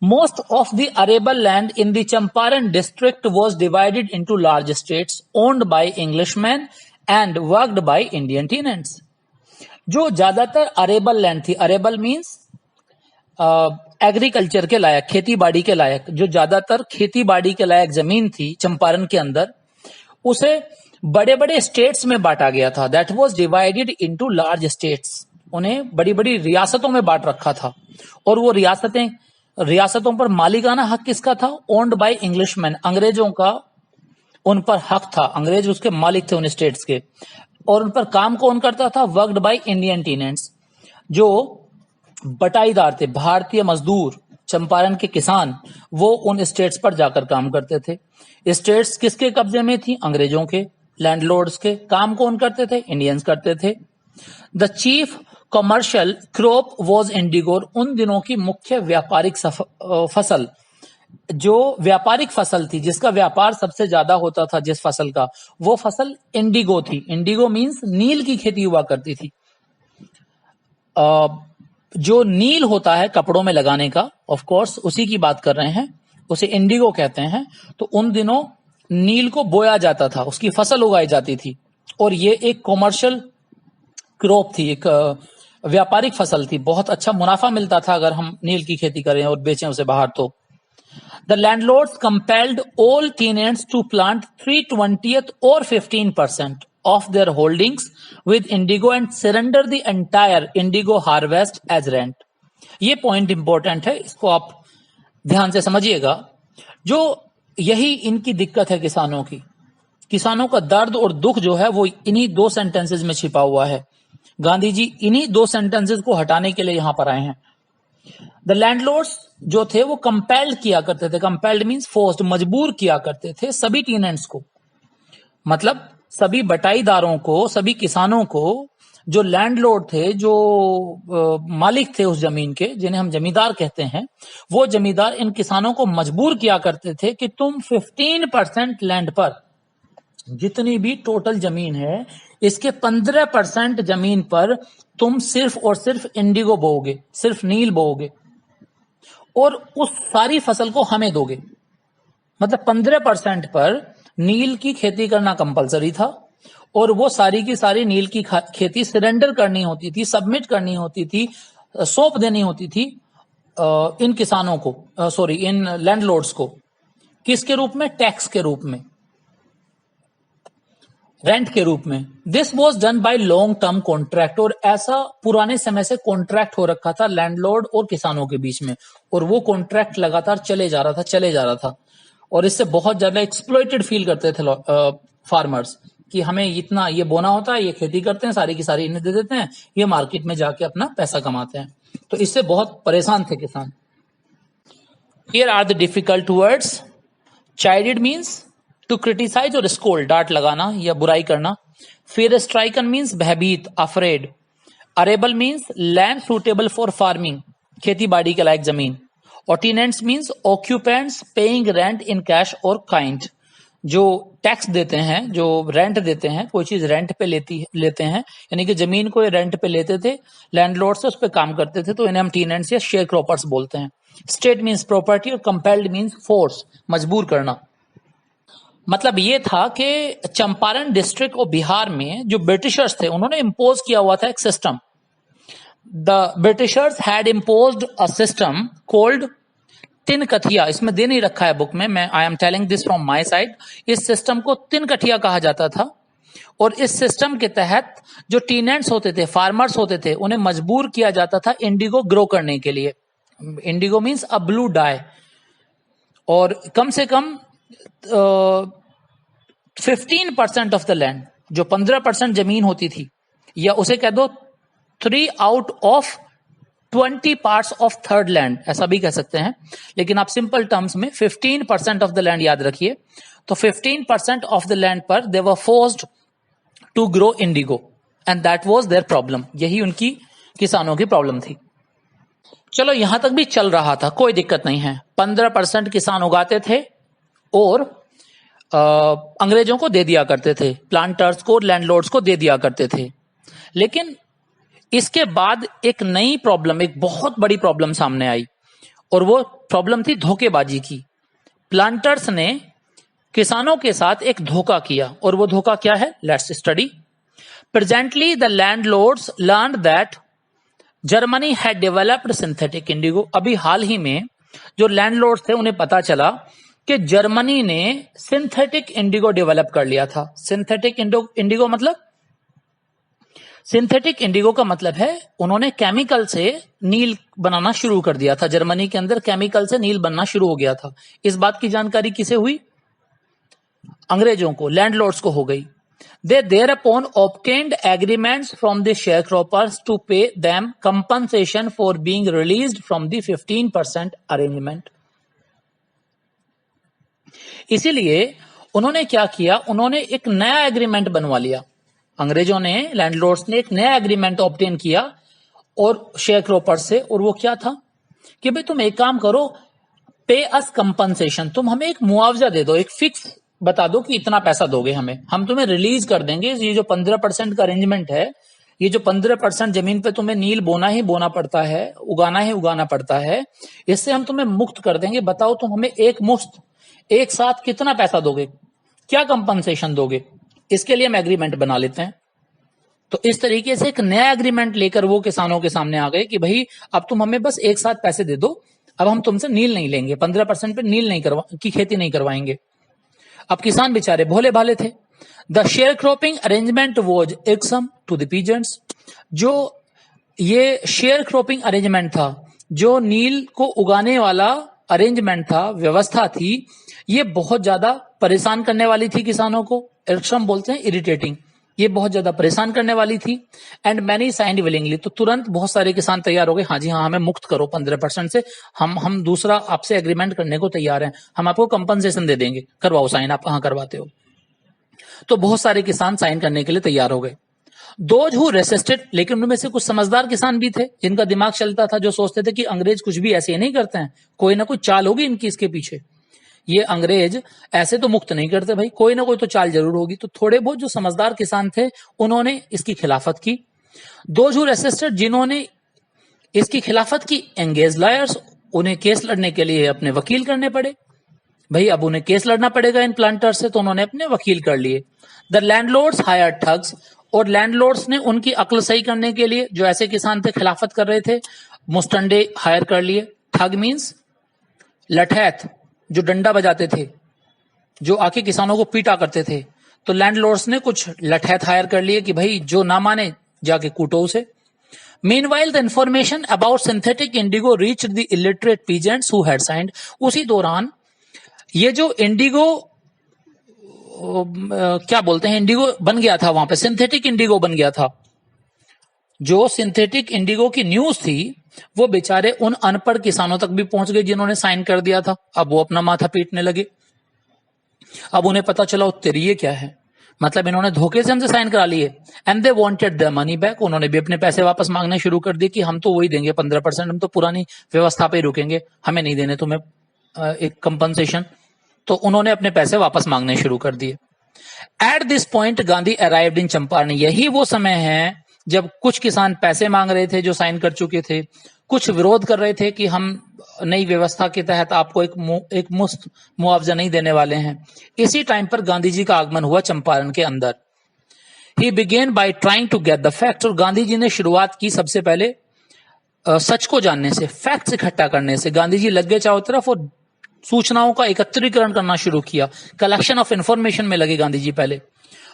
Most of the arable land in the Champaran district was divided into large estates owned by Englishmen and worked by Indian tenants. जो ज्यादातर अरेबल लैंड थी, अरेबल मीन्स एग्रीकल्चर के लायक, खेती बाड़ी के लायक, जो ज्यादातर खेती बाड़ी के लायक जमीन थी चंपारण के अंदर, उसे बड़े बड़े स्टेट्स में बांटा गया था। That was divided into large states. उन्हें बड़ी बड़ी रियासतों में बांट रखा था। और वो रियासतों पर मालिकाना हक किसका था? ओन्ड बाय इंग्लिशमैन, अंग्रेजों का उन पर हक था। अंग्रेज उसके मालिक थे उन स्टेट्स के। और उन पर काम कौन करता था? वर्कड बाय इंडियन टेनेंट्स, जो बटाईदार थे, भारतीय मजदूर, चंपारण के किसान, वो उन स्टेट्स पर जाकर काम करते थे। स्टेट्स किसके कब्जे में थी? अंग्रेजों के, लैंडलॉर्ड्स के। काम कौन करते थे? इंडियंस करते थे। The chief commercial crop was Indigo. उन दिनों की मुख्य व्यापारिक फसल, जो व्यापारिक फसल थी, जिसका व्यापार सबसे ज्यादा होता था, जिस फसल का, वो फसल इंडिगो थी। इंडिगो मीन्स नील की खेती हुआ करती थी। जो नील होता है कपड़ों में लगाने का, ऑफ कोर्स उसी की बात कर रहे हैं, उसे इंडिगो कहते हैं। तो उन दिनों नील को बोया जाता था, उसकी फसल उगाई जाती थी, और ये एक कॉमर्शियल क्रॉप थी, एक व्यापारिक फसल थी। बहुत अच्छा मुनाफा मिलता था अगर हम नील की खेती करें और बेचें उसे बाहर। तो the landlords compelled all tenants to plant 3/20 और 15% of their holdings with indigo and surrender the entire indigo harvest as rent। ये पॉइंट इंपॉर्टेंट है, इसको आप ध्यान से समझिएगा। जो यही इनकी दिक्कत है किसानों की, किसानों का दर्द और दुख जो है वो इन्हीं 2 सेंटेंसेस में छिपा हुआ है। गांधी जी इन्हीं 2 सेंटेंसेस को हटाने के लिए यहां पर आए हैं। द लैंडलॉर्ड्स जो थे वो कंपेल्ड किया करते थे, कंपेल्ड मींस फोर्स्ड, मजबूर किया करते थे सभी टेनेंट्स को, मतलब सभी बटाईदारों को, सभी किसानों को, जो लैंडलॉर्ड थे, जो मालिक थे उस जमीन के, जिन्हें हम जमींदार कहते हैं, वो जमींदार इन किसानों को मजबूर किया करते थे कि तुम 15% लैंड पर, जितनी भी टोटल जमीन है, इसके 15% जमीन पर तुम सिर्फ और सिर्फ इंडिगो बोओगे, सिर्फ नील बोओगे, और उस सारी फसल को हमें दोगे। मतलब 15% पर नील की खेती करना कंपलसरी था, और वो सारी की सारी नील की खेती सरेंडर करनी होती थी, सबमिट करनी होती थी, सौंप देनी होती थी इन किसानों को, सॉरी इन लैंडलॉर्ड्स को। किसके रूप में? टैक्स के रूप में, रेंट के रूप में। This was done by long term contract, और ऐसा पुराने समय से कॉन्ट्रैक्ट हो रखा था लैंडलॉर्ड और किसानों के बीच में, और वो कॉन्ट्रैक्ट लगातार चले जा रहा था, और इससे बहुत ज्यादा एक्सप्लॉइटेड फील करते थे फार्मर्स कि हमें इतना ये बोना होता है, ये खेती करते हैं, सारी की सारी इन्हें दे देते हैं, ये मार्केट में जाके अपना पैसा कमाते हैं। तो इससे बहुत परेशान थे किसान। Here are the difficult words. Chided means to criticise और स्कोल्ड, डांट लगाना या बुराई करना। फिर स्ट्राइकन मीन्स भयभीत, afraid. Arable means land suitable for farming, खेती बाड़ी के लायक जमीन। और tenants means occupants paying rent in cash और काइंड, जो टैक्स देते हैं, जो रेंट देते हैं, कोई चीज रेंट पे लेते हैं, यानी कि जमीन को ये रेंट पे लेते थे, लैंडलॉर्ड से उस पर काम करते थे, तो इन्हें हम टेनेंट्स या शेयर क्रॉपर्स बोलते हैं। स्टेट मीन्स प्रॉपर्टी, और कंपेल्ड मीन्स फोर्स, मजबूर करना। मतलब ये था कि चंपारण डिस्ट्रिक्ट और बिहार में जो ब्रिटिशर्स थे, उन्होंने इम्पोज किया हुआ था एक system. The Britishers had imposed a system called tinkathia. इसमें दे नहीं रखा है बुक में, मैं I am telling this from my side. इस सिस्टम को तिनकठिया कहा जाता था, और इस सिस्टम के तहत जो टेनेंट्स होते थे, फार्मर्स होते थे, उन्हें मजबूर किया जाता था इंडिगो ग्रो करने के लिए। इंडिगो मीन्स अ ब्लू डाई, और कम से कम 15% ऑफ द लैंड, जो 15% जमीन होती थी, या उसे कह दो 3 out of 20 parts of third land, ऐसा भी कह सकते हैं, लेकिन आप सिंपल टर्म्स में 15% ऑफ द लैंड याद रखिए। तो 15% ऑफ द लैंड पर they were forced to grow indigo, and that was their problem. यही उनकी किसानों की प्रॉब्लम थी। चलो यहां तक भी चल रहा था, कोई दिक्कत नहीं है। 15% किसान उगाते थे और अंग्रेजों को दे दिया करते थे, प्लांटर्स को, लैंडलॉर्ड्स को दे दिया करते थे। लेकिन इसके बाद एक नई प्रॉब्लम, एक बहुत बड़ी प्रॉब्लम सामने आई, और वो प्रॉब्लम थी धोखेबाजी की। प्लांटर्स ने किसानों के साथ एक धोखा किया, और वो धोखा क्या है? Let's study. Presently the landlords learned that Germany had developed synthetic Indigo. अभी हाल ही में जो लैंडलॉर्ड्स थे उन्हें पता चला कि जर्मनी ने सिंथेटिक इंडिगो डेवलप कर लिया था। सिंथेटिक इंडिगो मतलब, सिंथेटिक इंडिगो का मतलब है उन्होंने केमिकल से नील बनाना शुरू कर दिया था। जर्मनी के अंदर केमिकल से नील बनना शुरू हो गया था। इस बात की जानकारी किसे हुई? अंग्रेजों को, लैंडलॉर्ड्स को हो गई। They thereupon obtained agreements from the sharecroppers to pay them compensation for being released from the 15% arrangement. इसीलिए उन्होंने क्या किया? उन्होंने एक नया एग्रीमेंट बनवा लिया। अंग्रेजों ने, लैंडलॉर्ड्स ने एक नया एग्रीमेंट ऑब्टेन किया और शेयर क्रॉपर्स से, और वो क्या था कि भाई तुम एक काम करो, पे अस कंपनसेशन, तुम हमें एक मुआवजा दे दो, एक फिक्स बता दो कि इतना पैसा दोगे हमें, हम तुम्हें रिलीज कर देंगे। ये जो 15% का अरेंजमेंट है, ये जो 15% जमीन पे तुम्हें नील बोना ही बोना पड़ता है, उगाना ही उगाना पड़ता है, इससे हम तुम्हें मुक्त कर देंगे। बताओ तुम हमें एक मुश्त एक साथ कितना पैसा दोगे, क्या कंपनसेशन दोगे, इसके लिए हम एग्रीमेंट बना लेते हैं। तो इस तरीके से एक नया एग्रीमेंट लेकर वो किसानों के सामने आ गए कि भाई अब तुम हमें बस एक साथ पैसे दे दो, अब हम तुमसे नील नहीं लेंगे, 15% पे नील नहीं की खेती नहीं करवाएंगे। अब किसान बेचारे भोले भाले थे। The share cropping arrangement was irksome to the peasants, जो ये शेयर क्रॉपिंग अरेंजमेंट था, जो नील को उगाने वाला अरेंजमेंट था, व्यवस्था थी, ये बहुत ज्यादा परेशान करने वाली थी किसानों को। इक्सम बोलते हैं इरिटेटिंग, ये बहुत ज्यादा परेशान करने वाली थी। एंड मैनी साइंड विलिंगली, तो तुरंत बहुत सारे किसान तैयार हो गए, हाँ जी हाँ, हमें मुक्त करो 15% से, हम दूसरा आपसे एग्रीमेंट करने को तैयार हैं, हम आपको कंपनसेशन दे देंगे, करवाओ साइन, आप कहाँ करवाते हो। तो बहुत सारे किसान साइन करने के लिए तैयार हो गए। दोज हु रेसिस्टेड, लेकिन उनमें से कुछ समझदार किसान भी थे जिनका दिमाग चलता था, जो सोचते थे कि अंग्रेज कुछ भी ऐसे ही नहीं करते हैं, कोई ना कोई चाल होगी इनकी इसके पीछे, ये अंग्रेज ऐसे तो मुक्त नहीं करते भाई, कोई ना कोई तो चाल जरूर होगी। तो थोड़े बहुत जो समझदार किसान थे उन्होंने इसकी खिलाफत की। दोज हु रेसिस्टेड, जिन्होंने इसकी खिलाफत की, एंगेज लॉयर्स, उन्हें केस लड़ने के लिए अपने वकील करने पड़े। भाई अब उन्हें केस लड़ना पड़ेगा इन प्लांटर्स से, तो उन्होंने अपने वकील कर लिए। द लैंडलॉर्ड्स हायर्ड ठग्स, और लैंडलॉर्ड्स ने उनकी अक्ल सही करने के लिए, जो ऐसे किसान थे खिलाफत कर रहे थे, मुस्टंडे हायर कर लिए। ठग मीन्स लठैत, जो डंडा बजाते थे, जो आके किसानों को पीटा करते थे, तो लैंडलॉर्ड्स ने कुछ लठैत हायर कर लिए कि भाई जो ना माने जाके कूटो उसे। Meanwhile, the information about synthetic indigo reached the illiterate peasants who had signed. उसी दौरान ये जो इंडिगो क्या बोलते हैं, इंडिगो बन गया था वहां पे, सिंथेटिक इंडिगो बन गया था, जो सिंथेटिक इंडिगो की न्यूज थी वो बेचारे उन अनपढ़ किसानों तक भी पहुंच गए जिन्होंने साइन कर दिया था। अब वो अपना माथा पीटने लगे, अब उन्हें पता चला तेरी ये क्या है, मतलब इन्होंने धोखे से हमसे साइन करा लिए। And they wanted the money back, उन्होंने भी अपने पैसे वापस मांगने शुरू कर दिए कि हम तो वही देंगे 15%, हम तो पुरानी व्यवस्था पे ही रुकेंगे, हमें नहीं देने तुम्हें एक कंपनसेशन। तो उन्होंने अपने पैसे वापस मांगने शुरू कर दिए। At this point Gandhi arrived in Champaran, यही वो समय है जब कुछ किसान पैसे मांग रहे थे जो साइन कर चुके थे, कुछ विरोध कर रहे थे कि हम नई व्यवस्था के तहत आपको एक मुफ्त मुआवजा नहीं देने वाले हैं। इसी टाइम पर गांधी जी का आगमन हुआ चंपारण के अंदर। He began by trying to get the fact, और गांधी जी ने शुरुआत की सबसे पहले सच को जानने से, फैक्ट्स इकट्ठा करने से। गांधी जी लग गए चारों तरफ और सूचनाओं का एकत्रीकरण करना शुरू किया, कलेक्शन ऑफ इंफॉर्मेशन में लगे गांधी जी पहले।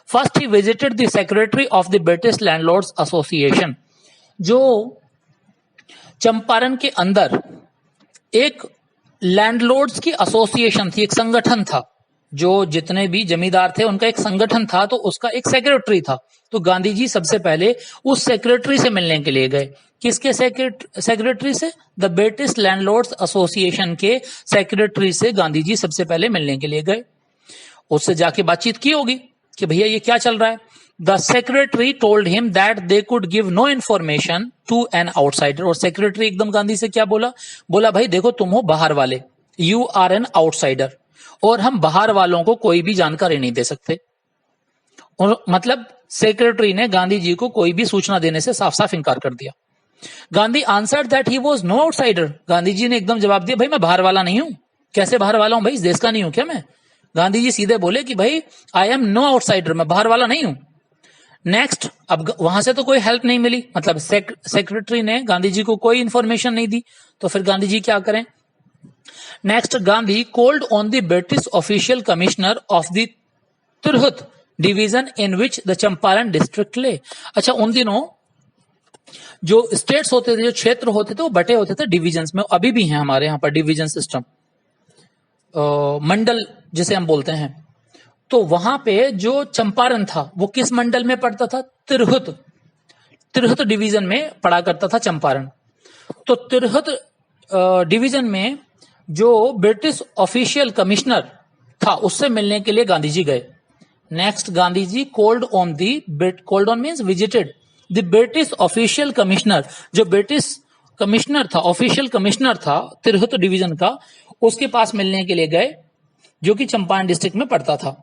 First he visited the secretary of the British landlords association, जो चंपारण के अंदर एक लैंडलॉर्ड्स की एसोसिएशन थी, एक संगठन था, जो जितने भी जमींदार थे उनका एक संगठन था, तो उसका एक सेक्रेटरी था। तो गांधी जी सबसे पहले उस सेक्रेटरी से मिलने के लिए गए। किसके सेक्रेटरी से? द ब्रिटिश लैंडलॉर्ड्स एसोसिएशन के सेक्रेटरी से गांधी जी सबसे पहले मिलने के लिए गए। उससे जाके बातचीत की होगी कि भैया ये क्या चल रहा है। The secretary told him that they could give no information to an outsider, और सेक्रेटरी एकदम गांधी से क्या बोला, बोला भाई देखो तुम हो बाहर वाले, यू आर एन आउटसाइडर, और हम बाहर वालों को कोई भी जानकारी नहीं दे सकते। और मतलब सेक्रेटरी ने गांधी जी को कोई भी सूचना देने से साफ साफ इनकार कर दिया। Gandhi answered that he was no outsider, Gandhi ji ने एकदम जवाब दिया भाई मैं बाहर वाला नहीं हूं। कैसे बाहर वाला हूं भाई, इस देश का नहीं हूं क्या मैं? गांधी जी सीधे बोले कि भाई आई एम नो आउटसाइडर, मैं बाहर वाला नहीं हूं। नेक्स्ट, अब वहां से तो कोई हेल्प नहीं मिली, मतलब सेक्रेटरी ने गांधी जी को कोई इंफॉर्मेशन नहीं दी, तो फिर गांधी जी क्या करें। Next, Gandhi called on the British official commissioner of the Tirhut division in which the Champaran district ले। अच्छा, उन दिनों जो स्टेट्स होते थे, जो क्षेत्र होते थे, वो बटे होते थे डिविजन्स में, अभी भी हैं हमारे यहाँ पर डिवीजन सिस्टम, मंडल जिसे हम बोलते हैं। तो वहां पे जो चंपारण था वो किस मंडल में पड़ता था? तिरहुत, तिरहुत डिवीजन में पड़ा करता था चंपारण। तो तिरहुत डिवीजन में जो ब्रिटिश ऑफिशियल कमिश्नर था उससे मिलने के लिए गांधी जी गए। Next, Gandhi ji called on means visited the British official commissioner, जो ब्रिटिश कमिश्नर था, ऑफिशियल कमिश्नर था तिरहुत डिवीजन का, उसके पास मिलने के लिए गए, जो कि चंपारण डिस्ट्रिक्ट में पड़ता था।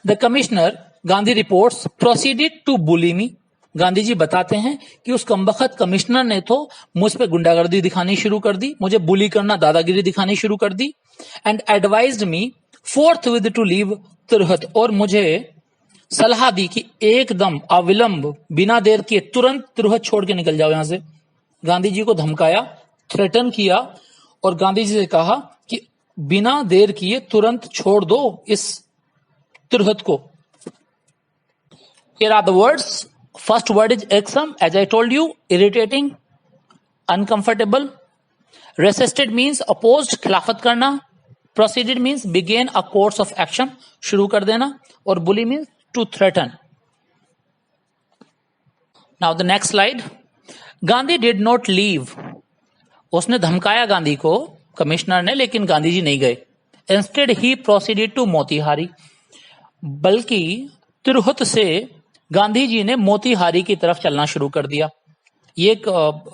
The commissioner, Gandhi reports, proceeded to bully me, Gandhi ji बताते हैं कि उस कमबख्त कमिश्नर ने तो मुझ पे गुंडागर्दी दिखानी शुरू कर दी, मुझे बुली करना, दादागिरी दिखानी शुरू कर दी। And advised me forthwith to leave Tirhut, और मुझे सलाह दी कि एकदम अविलंब, बिना देर किए तुरंत तिरहुत छोड़ के निकल जाओ यहां से। गांधी जी को धमकाया, थ्रेटन किया, और गांधी जी से कहा कि बिना देर किए तुरंत छोड़ दो इस तिरहुत को। Here are the words. First word is irksome, as I told you, irritating, uncomfortable. Resisted means opposed, खिलाफत करना. Proceeded means began a course of action, शुरू कर देना. और bully means to threaten. Now the next slide. Gandhi did not leave. उसने धमकाया गांधी को, commissioner ने, लेकिन गांधी जी नहीं गए. Instead he proceeded to Motihari, बल्कि तिरहुत से गांधी जी ने मोतीहारी की तरफ चलना शुरू कर दिया। ये एक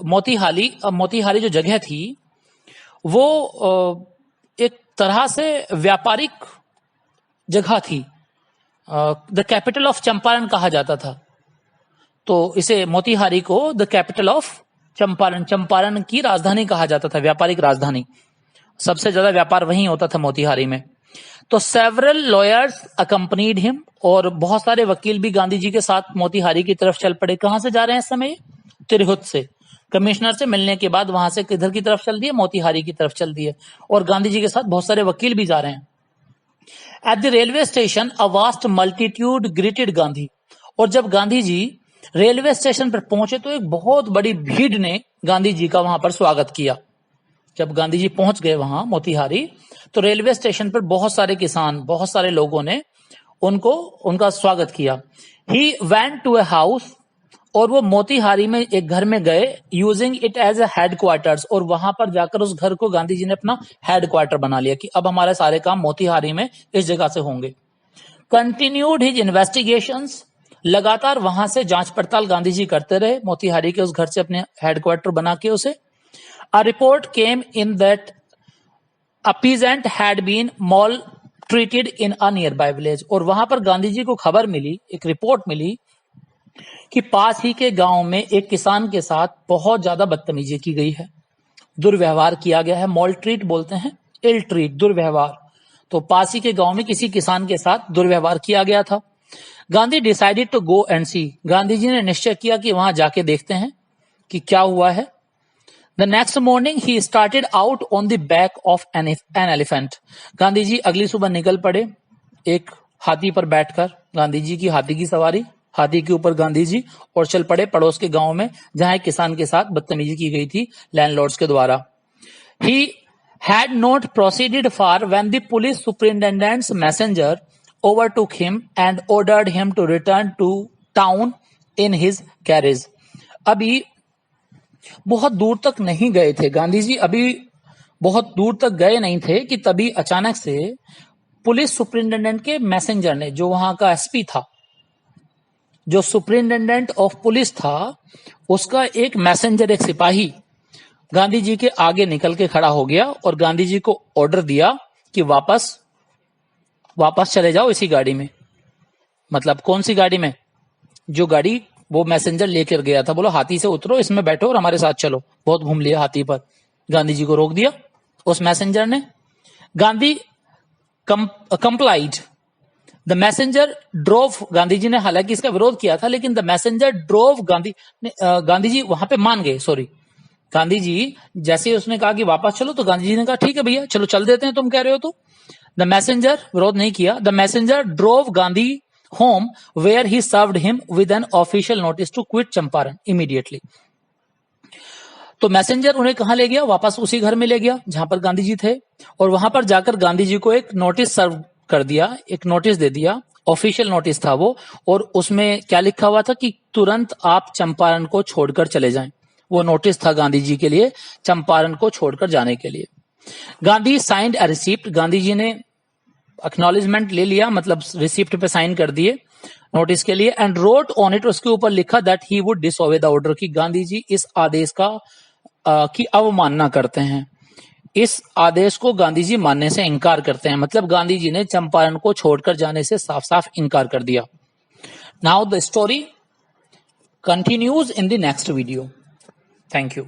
मोतीहारी जो जगह थी वो एक तरह से व्यापारिक जगह थी। द कैपिटल ऑफ चंपारण कहा जाता था, तो इसे मोतीहारी को द कैपिटल ऑफ चंपारण की राजधानी कहा जाता था, व्यापारिक राजधानी। सबसे ज्यादा व्यापार वहीं होता था मोतीहारी में। तो सेवरल लॉयर्स अकम्पनीड हिम, और बहुत सारे वकील भी गांधी जी के साथ मोतीहारी की तरफ चल पड़े। कहां से जा रहे हैं इस समय? तिरहुत से। कमिश्नर से मिलने के बाद वहां से किधर की तरफ चल दिए? मोतीहारी की तरफ चल दिए, और गांधी जी के साथ बहुत सारे वकील भी जा रहे हैं। At the railway station a vast multitude greeted Gandhi, और जब गांधी जी रेलवे स्टेशन पर पहुंचे तो एक बहुत बड़ी भीड़ ने गांधी जी का वहां पर स्वागत किया। जब गांधी जी पहुंच गए वहां मोतीहारी, तो रेलवे स्टेशन पर बहुत सारे किसान, बहुत सारे लोगों ने उनका स्वागत किया। He went to a house, और वो मोतीहारी में एक घर में गए, using it as a headquarters, और वहां पर जाकर उस घर को गांधी जी ने अपना हेडक्वार्टर बना लिया कि अब हमारे सारे काम मोतीहारी में इस जगह से होंगे। कंटिन्यूड हिज इन्वेस्टिगेशंस, लगातार वहां से जांच पड़ताल गांधी जी करते रहे, मोतीहारी के उस घर से अपने हेडक्वार्टर बना के उसे। A report came in that a peasant had been maltreated in a nearby village, और वहां पर गांधी जी को खबर मिली, एक रिपोर्ट मिली कि पास ही के गांव में एक किसान के साथ बहुत ज्यादा बदतमीजी की गई है, दुर्व्यवहार किया गया है। मॉलट्रीट बोलते हैं इल ट्रीट, दुर्व्यवहार। तो पास ही के गांव में किसी किसान के साथ दुर्व्यवहार किया गया था। Gandhi decided to go and see, Gandhi ji ने निश्चय किया कि वहां जाके देखते हैं कि क्या हुआ है। The next morning he started out on the back of an elephant, Gandhi ji अगली सुबह निकल पड़े एक हाथी पर बैठकर। गांधी जी की हाथी की सवारी, हाथी के ऊपर गांधी जी, और चल पड़े पड़ोस के गांव में जहां एक किसान के साथ बदतमीजी की गई थी लैंडलॉर्ड्स के द्वारा। He had not proceeded far when the police superintendent's messenger overtook him and ordered him to return to town in his carriage. अभी बहुत दूर तक नहीं गए थे गांधी जी, अभी बहुत दूर तक गए नहीं थे कि तभी अचानक से पुलिस सुपरिंटेंडेंट के मैसेंजर ने, जो वहां का एसपी था, जो सुपरिंटेंडेंट ऑफ पुलिस था, उसका एक मैसेंजर, एक सिपाही गांधी जी के आगे निकल के खड़ा हो गया और गांधी जी को ऑर्डर दिया कि वापस चले जाओ इसी गाड़ी में। मतलब कौन सी गाड़ी में? जो गाड़ी वो मैसेंजर लेकर गया था। बोलो हाथी से उतरो, इसमें बैठो और हमारे साथ चलो। बहुत घूम लिया हाथी पर, गांधी जी को रोक दिया उस मैसेंजर ने। Gandhi complied, the messenger drove, Gandhi ji ने हालांकि इसका विरोध किया था, लेकिन the messenger drove, Gandhi ji वहां पे मान गए। सॉरी, गांधी जी जैसे ही उसने कहा कि वापस चलो, तो गांधी जी ने कहा ठीक है भैया, चलो चल देते हैं, तुम कह रहे हो तो। द मैसेंजर, विरोध नहीं किया, the messenger drove Gandhi home where he served him with an official notice to quit Champaran immediately. तो मैसेंजर उन्हें कहां ले गया? वापस उसी घर में ले गया जहां पर गांधी जी थे, और वहां पर जाकर गांधी जी को एक नोटिस सर्व कर दिया, एक नोटिस दे दिया, ऑफिशियल नोटिस था वो, और उसमें क्या लिखा हुआ था कि तुरंत आप चंपारण को छोड़कर चले जाएं। वो नोटिस था गांधी जी के लिए, चंपारण को छोड़कर जाने के लिए। Gandhi signed a receipt, Gandhi ji ने एक्नॉलेजमेंट ले लिया, मतलब रिसिप्ट पे साइन कर दिए नोटिस के लिए, एंड रोट ऑन इट, उसके ऊपर लिखा that he would disobey the order, कि गांधी जी इस आदेश का की अवमानना करते हैं, इस आदेश को गांधी जी मानने से इनकार करते हैं। मतलब गांधी जी ने चंपारण को छोड़कर जाने से साफ साफ इनकार कर दिया। Now the story continues in the next video. Thank you.